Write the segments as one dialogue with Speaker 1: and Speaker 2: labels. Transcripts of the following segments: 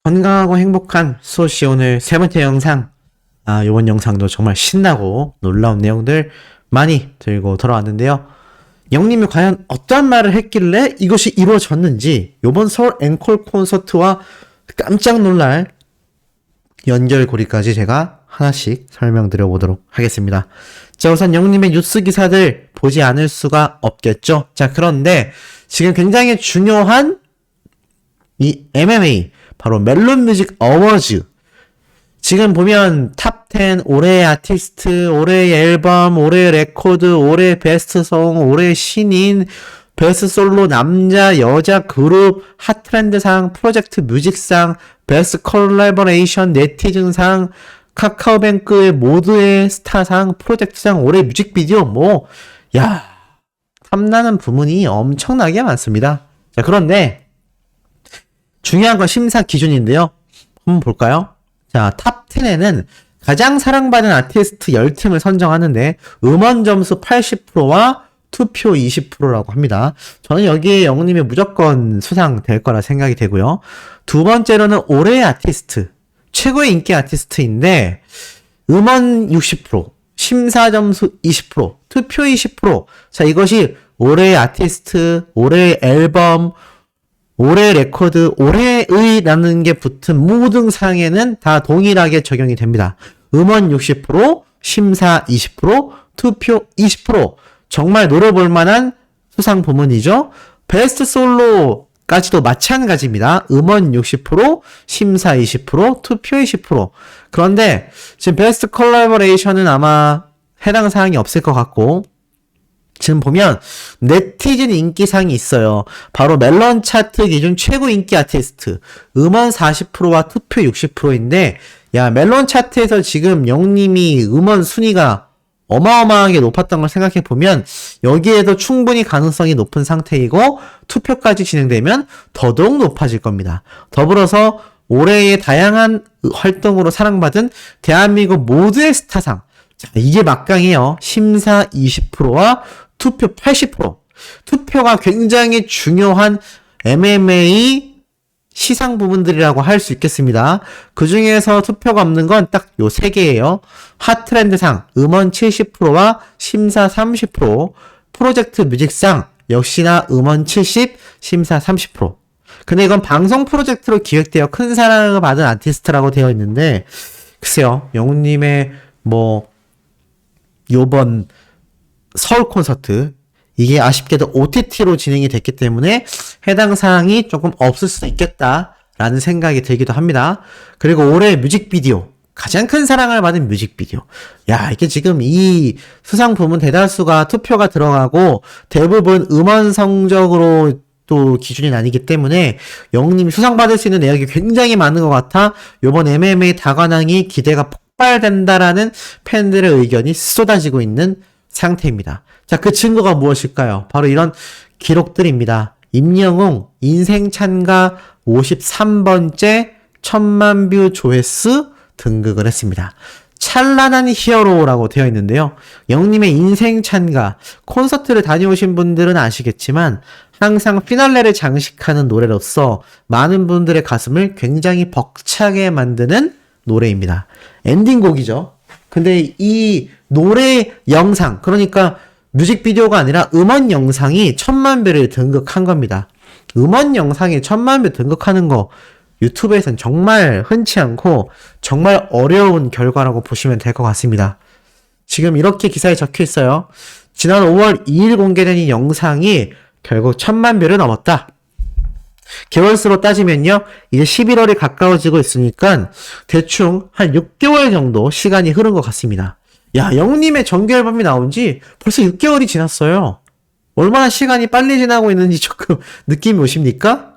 Speaker 1: 건강하고 행복한 수호씨 오늘 세 번째 영상. 이번 영상도 정말 신나고 놀라운 내용들 많이 들고 돌아왔는데요. 영님이 과연 어떤 말을 했길래 이것이 이루어졌는지 이번 서울 앵콜 콘서트와 깜짝 놀랄 연결고리까지 제가 하나씩 설명드려 보도록 하겠습니다. 자, 우선 영님의 뉴스 기사들 보지 않을 수가 없겠죠. 자, 그런데 지금 굉장히 중요한 이 MMA 바로 멜론 뮤직 어워즈, 지금 보면 탑10 올해의 아티스트, 올해의 앨범, 올해의 레코드, 올해의 베스트송, 올해의 신인, 베스트 솔로 남자 여자 그룹, 핫트렌드상, 프로젝트 뮤직상, 베스트 콜라보레이션 네티즌상, 카카오뱅크의 모두의 스타상, 프로젝트상, 올해 뮤직비디오, 탐나는 부문이 엄청나게 많습니다. 자, 그런데 중요한 건 심사 기준인데요. 한번 볼까요? 자, 탑10에는 가장 사랑받는 아티스트 10팀을 선정하는데 음원 점수 80%와 투표 20%라고 합니다. 저는 여기에 영님이 무조건 수상될 거라 생각이 되고요. 두 번째로는 올해의 아티스트, 최고의 인기 아티스트인데 음원 60%, 심사 점수 20%, 투표 20%. 자, 이것이 올해의 아티스트, 올해의 앨범, 올해 레코드, 올해의라는 게 붙은 모든 상에는 다 동일하게 적용이 됩니다. 음원 60%, 심사 20%, 투표 20%. 정말 노려볼 만한 수상 부문이죠. 베스트 솔로까지도 마찬가지입니다. 음원 60%, 심사 20%, 투표 20%. 그런데 지금 베스트 콜라보레이션은 아마 해당 사항이 없을 것 같고, 지금 보면 네티즌 인기상이 있어요. 바로 멜론 차트 기준 최고 인기 아티스트, 음원 40%와 투표 60%인데 멜론 차트에서 지금 영님이 음원 순위가 어마어마하게 높았던 걸 생각해보면 여기에도 충분히 가능성이 높은 상태이고 투표까지 진행되면 더더욱 높아질 겁니다. 더불어서 올해의 다양한 활동으로 사랑받은 대한민국 모두의 스타상, 자, 이게 막강해요. 심사 20%와 투표 80%. 투표가 굉장히 중요한 MMA 시상 부분들이라고 할 수 있겠습니다. 그 중에서 투표가 없는 건 딱 요 세 개예요. 핫트렌드상 음원 70%와 심사 30%, 프로젝트 뮤직상 역시나 음원 70, 심사 30%. 근데 이건 방송 프로젝트로 기획되어 큰 사랑을 받은 아티스트라고 되어 있는데, 글쎄요, 영훈님의 요번 서울 콘서트, 이게 아쉽게도 OTT로 진행이 됐기 때문에 해당 사항이 조금 없을 수도 있겠다라는 생각이 들기도 합니다. 그리고 올해 뮤직비디오, 가장 큰 사랑을 받은 뮤직비디오. 이게 지금 이 수상 부문 대다수가 투표가 들어가고 대부분 음원 성적으로 또 기준이 나뉘기 때문에 영님이 수상받을 수 있는 내역이 굉장히 많은 것 같아 요번 MMA 다관왕이 기대가 폭발된다라는 팬들의 의견이 쏟아지고 있는 상태입니다. 자, 그 증거가 무엇일까요? 바로 이런 기록들입니다. 임영웅 인생 찬가 53번째 1000만 뷰 조회수 등극을 했습니다. 찬란한 히어로라고 되어 있는데요. 영님의 인생 찬가, 콘서트를 다녀오신 분들은 아시겠지만 항상 피날레를 장식하는 노래로서 많은 분들의 가슴을 굉장히 벅차게 만드는 노래입니다. 엔딩곡이죠. 근데 이 노래 영상, 그러니까 뮤직비디오가 아니라 음원 영상이 1000만 뷰를 등극한 겁니다. 음원 영상이 1000만 뷰 등극하는 거 유튜브에선 정말 흔치 않고 정말 어려운 결과라고 보시면 될 것 같습니다. 지금 이렇게 기사에 적혀 있어요. 지난 5월 2일 공개된 이 영상이 결국 1000만 뷰를 넘었다. 개월수로 따지면요, 이제 11월이 가까워지고 있으니까 대충 한 6개월 정도 시간이 흐른 것 같습니다. 영님의 정규 앨범이 나온 지 벌써 6개월이 지났어요. 얼마나 시간이 빨리 지나고 있는지 조금 느낌이 오십니까?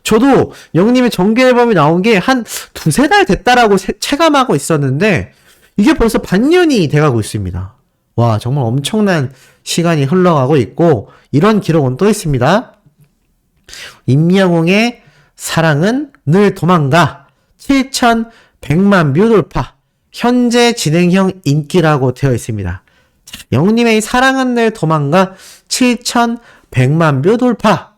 Speaker 1: 저도 영님의 정규 앨범이 나온 게 한 두세 달 됐다라고 체감하고 있었는데 이게 벌써 반년이 돼가고 있습니다. 정말 엄청난 시간이 흘러가고 있고, 이런 기록은 또 있습니다. 임영웅의 사랑은 늘 도망가 7100만 뷰 돌파, 현재 진행형 인기라고 되어 있습니다. 영님의 사랑은 늘 도망가 7100만 뷰 돌파,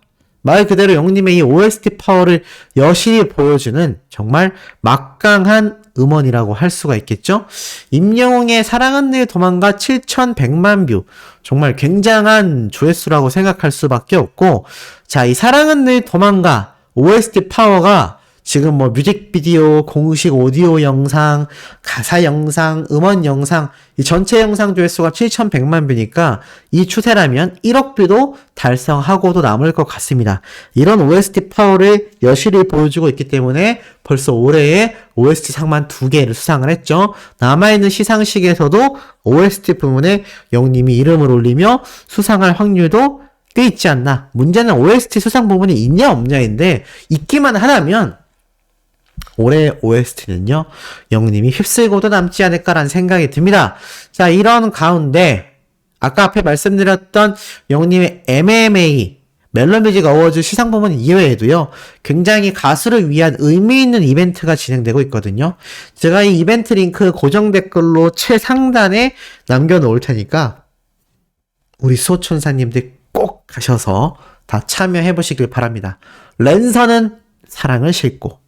Speaker 1: 말 그대로 영님의 이 OST 파워를 여실히 보여주는 정말 막강한 음원이라고 할 수가 있겠죠. 임영웅의 사랑은 늘 도망가 7,100만 뷰. 정말 굉장한 조회수라고 생각할 수밖에 없고, 자, 이 사랑은 늘 도망가 OST 파워가 지금 뭐 뮤직비디오, 공식 오디오 영상, 가사 영상, 음원 영상, 이 전체 영상 조회수가 7,100만 뷰니까 이 추세라면 1억 뷰도 달성하고도 남을 것 같습니다. 이런 OST 파워를 여실히 보여주고 있기 때문에 벌써 올해에 OST 상만 2개를 수상을 했죠. 남아있는 시상식에서도 OST 부문에 영님이 이름을 올리며 수상할 확률도 꽤 있지 않나. 문제는 OST 수상 부분이 있냐 없냐인데 있기만 하다면 올해 OST는요, 영님이 휩쓸고도 남지 않을까라는 생각이 듭니다. 자, 이런 가운데, 아까 앞에 말씀드렸던 영님의 MMA, 멜로뮤직 어워즈 시상 부문 이외에도요, 굉장히 가수를 위한 의미 있는 이벤트가 진행되고 있거든요. 제가 이 이벤트 링크 고정 댓글로 최상단에 남겨놓을 테니까, 우리 수호천사님들 꼭 가셔서 다 참여해보시길 바랍니다. 랜선은 사랑을 싣고,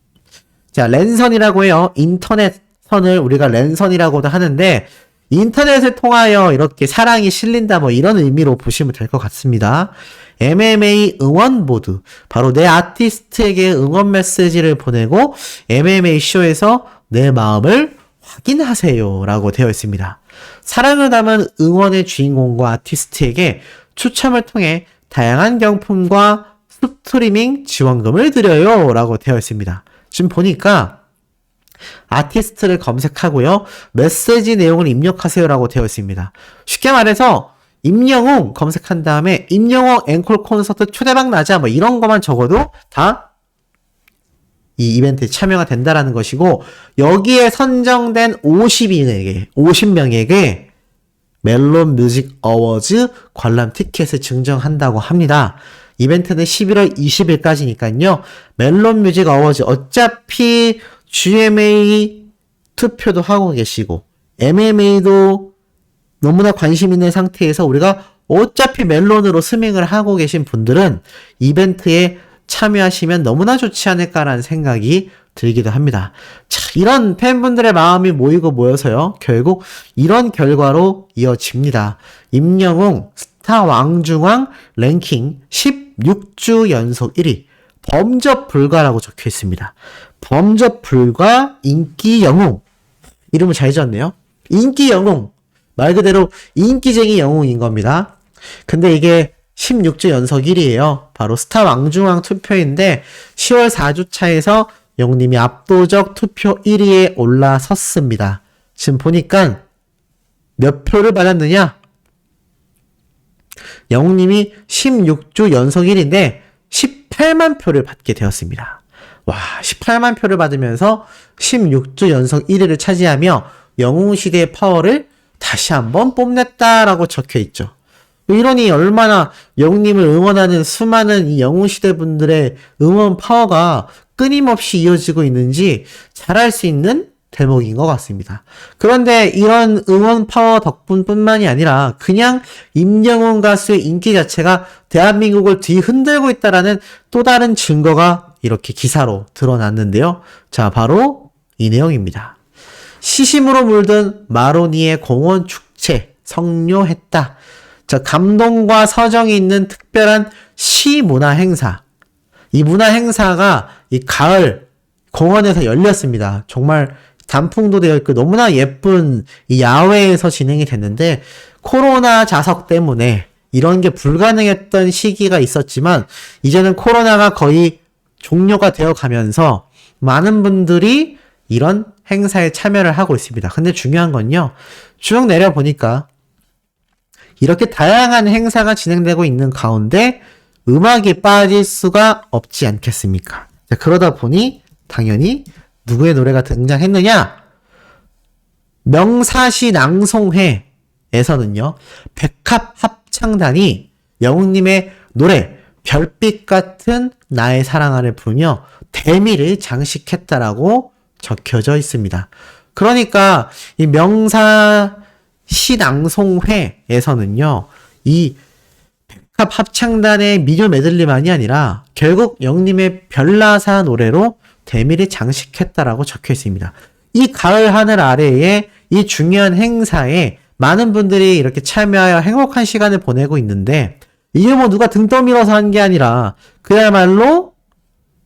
Speaker 1: 자, 랜선이라고 해요. 인터넷 선을 우리가 랜선이라고도 하는데, 인터넷을 통하여 이렇게 사랑이 실린다 뭐 이런 의미로 보시면 될 것 같습니다. MMA 응원보드. 바로 내 아티스트에게 응원 메시지를 보내고 MMA 쇼에서 내 마음을 확인하세요 라고 되어 있습니다. 사랑을 담은 응원의 주인공과 아티스트에게 추첨을 통해 다양한 경품과 스트리밍 지원금을 드려요 라고 되어 있습니다. 지금 보니까 아티스트를 검색하고요. 메시지 내용을 입력하세요라고 되어 있습니다. 쉽게 말해서 임영웅 검색한 다음에 임영웅 앵콜 콘서트 초대박 나자 뭐 이런 것만 적어도 다 이 이벤트에 참여가 된다라는 것이고, 여기에 선정된 50명에게 멜론 뮤직 어워즈 관람 티켓을 증정한다고 합니다. 이벤트는 11월 20일까지니까요. 멜론 뮤직 어워즈 어차피 GMA 투표도 하고 계시고 MMA도 너무나 관심 있는 상태에서 우리가 어차피 멜론으로 스밍을 하고 계신 분들은 이벤트에 참여하시면 너무나 좋지 않을까라는 생각이 들기도 합니다. 자, 이런 팬분들의 마음이 모이고 모여서요. 결국 이런 결과로 이어집니다. 임영웅 스타 왕중왕 랭킹 16주 연속 1위. 범접 불가라고 적혀 있습니다. 범접 불가 인기 영웅. 이름을 잘 지었네요. 인기 영웅. 말 그대로 인기쟁이 영웅인 겁니다. 근데 이게 16주 연속 1위예요. 바로 스타 왕중왕 투표인데 10월 4주차에서 영님이 압도적 투표 1위에 올라섰습니다. 지금 보니까 몇 표를 받았느냐? 영웅님이 16주 연속 1위인데 18만 표를 받게 되었습니다. 와, 18만 표를 받으면서 16주 연속 1위를 차지하며 영웅시대의 파워를 다시 한번 뽐냈다라고 적혀있죠. 이러니 얼마나 영웅님을 응원하는 수많은 이 영웅시대 분들의 응원 파워가 끊임없이 이어지고 있는지 잘 알 수 있는 대목인 것 같습니다. 그런데 이런 응원 파워 덕분뿐만이 아니라 그냥 임영웅 가수의 인기 자체가 대한민국을 뒤흔들고 있다라는 또 다른 증거가 이렇게 기사로 드러났는데요. 자, 바로 이 내용입니다. 시심으로 물든 마로니의 공원 축제 성료했다. 자, 감동과 서정이 있는 특별한 시문화 행사. 이 문화 행사가 이 가을 공원에서 열렸습니다. 정말 단풍도 되어 있고 너무나 예쁜 이 야외에서 진행이 됐는데, 코로나 자석 때문에 이런 게 불가능했던 시기가 있었지만 이제는 코로나가 거의 종료가 되어 가면서 많은 분들이 이런 행사에 참여를 하고 있습니다. 근데 중요한 건요, 쭉 내려보니까 이렇게 다양한 행사가 진행되고 있는 가운데 음악이 빠질 수가 없지 않겠습니까? 자, 그러다 보니 당연히 누구의 노래가 등장했느냐? 명사시 낭송회에서는요, 백합 합창단이 영웅님의 노래 별빛 같은 나의 사랑아를 부르며 대미를 장식했다라고 적혀져 있습니다. 그러니까 이 명사시 낭송회에서는요, 이 합창단의 민요 메들리만이 아니라 결국 영님의 별나사 노래로 대미를 장식했다라고 적혀 있습니다. 이 가을 하늘 아래에 이 중요한 행사에 많은 분들이 이렇게 참여하여 행복한 시간을 보내고 있는데 이게 뭐 누가 등 떠밀어서 한 게 아니라 그야말로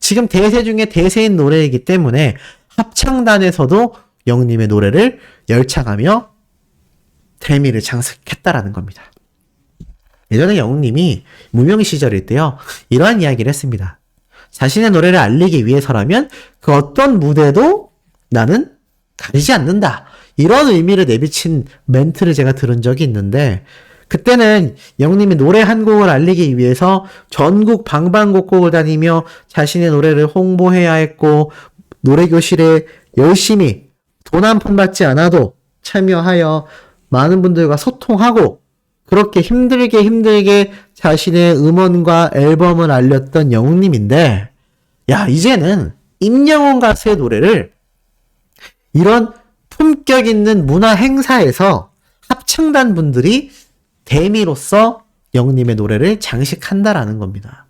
Speaker 1: 지금 대세 중에 대세인 노래이기 때문에 합창단에서도 영님의 노래를 열창하며 대미를 장식했다라는 겁니다. 예전에 영님이 무명 시절일 때요, 이러한 이야기를 했습니다. 자신의 노래를 알리기 위해서라면 그 어떤 무대도 나는 가리지 않는다. 이런 의미를 내비친 멘트를 제가 들은 적이 있는데, 그때는 영님이 노래 한 곡을 알리기 위해서 전국 방방곡곡을 다니며 자신의 노래를 홍보해야 했고, 노래교실에 열심히 돈 한 푼 받지 않아도 참여하여 많은 분들과 소통하고 그렇게 힘들게 자신의 음원과 앨범을 알렸던 영웅님인데, 야, 이제는 임영웅 가수의 노래를 이런 품격 있는 문화 행사에서 합창단 분들이 대미로서 영웅님의 노래를 장식한다라는 겁니다.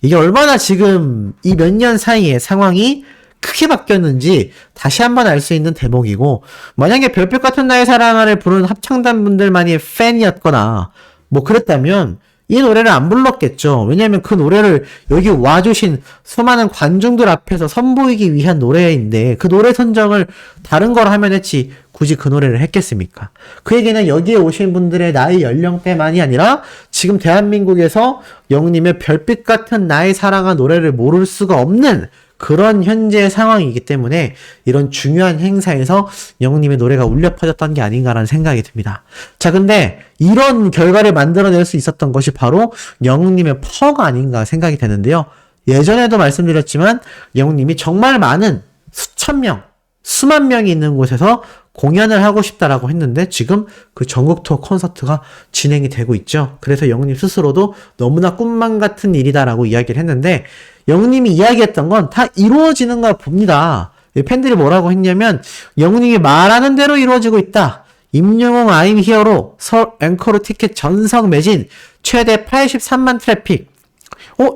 Speaker 1: 이게 얼마나 지금 이 몇 년 사이에 상황이 크게 바뀌었는지 다시 한번 알 수 있는 대목이고, 만약에 별빛 같은 나의 사랑을 부르는 합창단 분들만이 팬이었거나 뭐 그랬다면 이 노래를 안 불렀겠죠. 왜냐하면 그 노래를 여기 와주신 수많은 관중들 앞에서 선보이기 위한 노래인데 그 노래 선정을 다른 걸 하면 했지 굳이 그 노래를 했겠습니까? 그 얘기는 여기에 오신 분들의 나이 연령대만이 아니라 지금 대한민국에서 영님의 별빛 같은 나의 사랑한 노래를 모를 수가 없는 그런 현재 상황이기 때문에 이런 중요한 행사에서 영웅님의 노래가 울려 퍼졌던 게 아닌가라는 생각이 듭니다. 자, 근데 이런 결과를 만들어낼 수 있었던 것이 바로 영웅님의 파워가 아닌가 생각이 되는데요. 예전에도 말씀드렸지만 영웅님이 정말 많은 수천 명, 수만 명이 있는 곳에서 공연을 하고 싶다라고 했는데 지금 그 전국 투어 콘서트가 진행이 되고 있죠. 그래서 영웅님 스스로도 너무나 꿈만 같은 일이다라고 이야기를 했는데, 영웅님이 이야기했던 건 다 이루어지는가 봅니다. 팬들이 뭐라고 했냐면 영웅님이 말하는 대로 이루어지고 있다. 임영웅 I'm Here로 서울 앵커로 티켓 전석 매진 최대 83만 트래픽.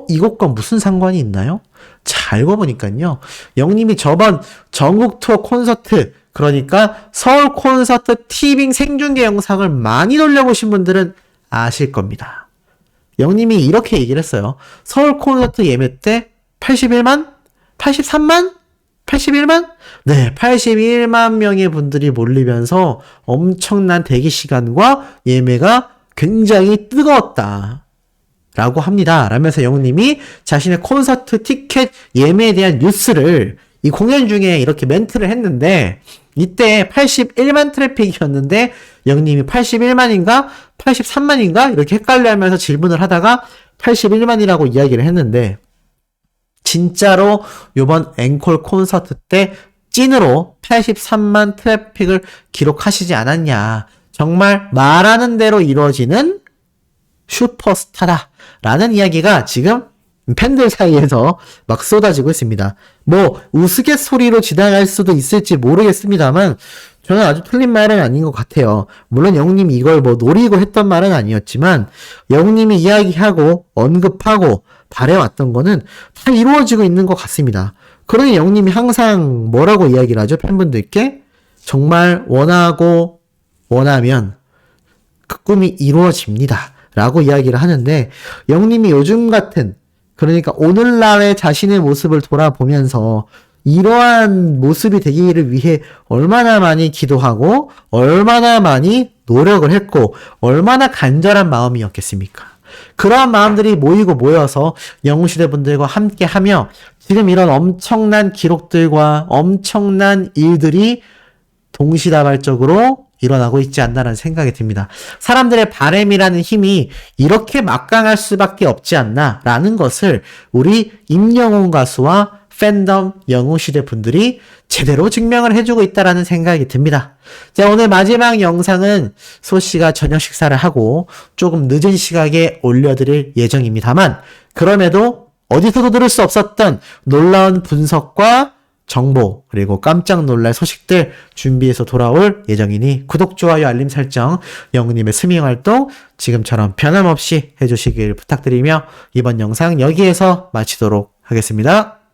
Speaker 1: 이것과 무슨 상관이 있나요? 자, 알고 보니까요, 영웅님이 저번 전국 투어 콘서트, 그러니까 서울 콘서트 티빙 생중계 영상을 많이 돌려보신 분들은 아실 겁니다. 영님이 이렇게 얘기를 했어요. 서울 콘서트 예매 때 81만? 83만? 81만? 네, 81만 명의 분들이 몰리면서 엄청난 대기 시간과 예매가 굉장히 뜨거웠다 라고 합니다. 라면서 영님이 자신의 콘서트 티켓 예매에 대한 뉴스를 이 공연 중에 이렇게 멘트를 했는데, 이때 81만 트래픽이었는데 영님이 81만인가 83만인가 이렇게 헷갈려 하면서 질문을 하다가 81만이라고 이야기를 했는데, 진짜로 이번 앵콜 콘서트 때 찐으로 83만 트래픽을 기록하시지 않았냐. 정말 말하는 대로 이루어지는 슈퍼스타다 라는 이야기가 지금 팬들 사이에서 막 쏟아지고 있습니다. 뭐 우스갯소리로 지나갈 수도 있을지 모르겠습니다만 저는 아주 틀린 말은 아닌 것 같아요. 물론 영웅님이 이걸 뭐 노리고 했던 말은 아니었지만 영웅님이 이야기하고 언급하고 바래왔던 거는 다 이루어지고 있는 것 같습니다. 그러니 영웅님이 항상 뭐라고 이야기를 하죠? 팬분들께 정말 원하고 원하면 그 꿈이 이루어집니다 라고 이야기를 하는데, 영웅님이 요즘 같은, 그러니까 오늘날의 자신의 모습을 돌아보면서 이러한 모습이 되기를 위해 얼마나 많이 기도하고 얼마나 많이 노력을 했고 얼마나 간절한 마음이었겠습니까? 그러한 마음들이 모여서 영웅시대 분들과 함께 하며 지금 이런 엄청난 기록들과 엄청난 일들이 동시다발적으로 일어나고 있지 않나라는 생각이 듭니다. 사람들의 바램이라는 힘이 이렇게 막강할 수밖에 없지 않나라는 것을 우리 임영웅 가수와 팬덤 영웅시대 분들이 제대로 증명을 해주고 있다라는 생각이 듭니다. 자, 오늘 마지막 영상은 소씨가 저녁 식사를 하고 조금 늦은 시각에 올려드릴 예정입니다만, 그럼에도 어디서도 들을 수 없었던 놀라운 분석과 정보 그리고 깜짝 놀랄 소식들 준비해서 돌아올 예정이니 구독, 좋아요, 알림 설정, 영우님의 스밍 활동 지금처럼 변함없이 해주시길 부탁드리며 이번 영상 여기에서 마치도록 하겠습니다.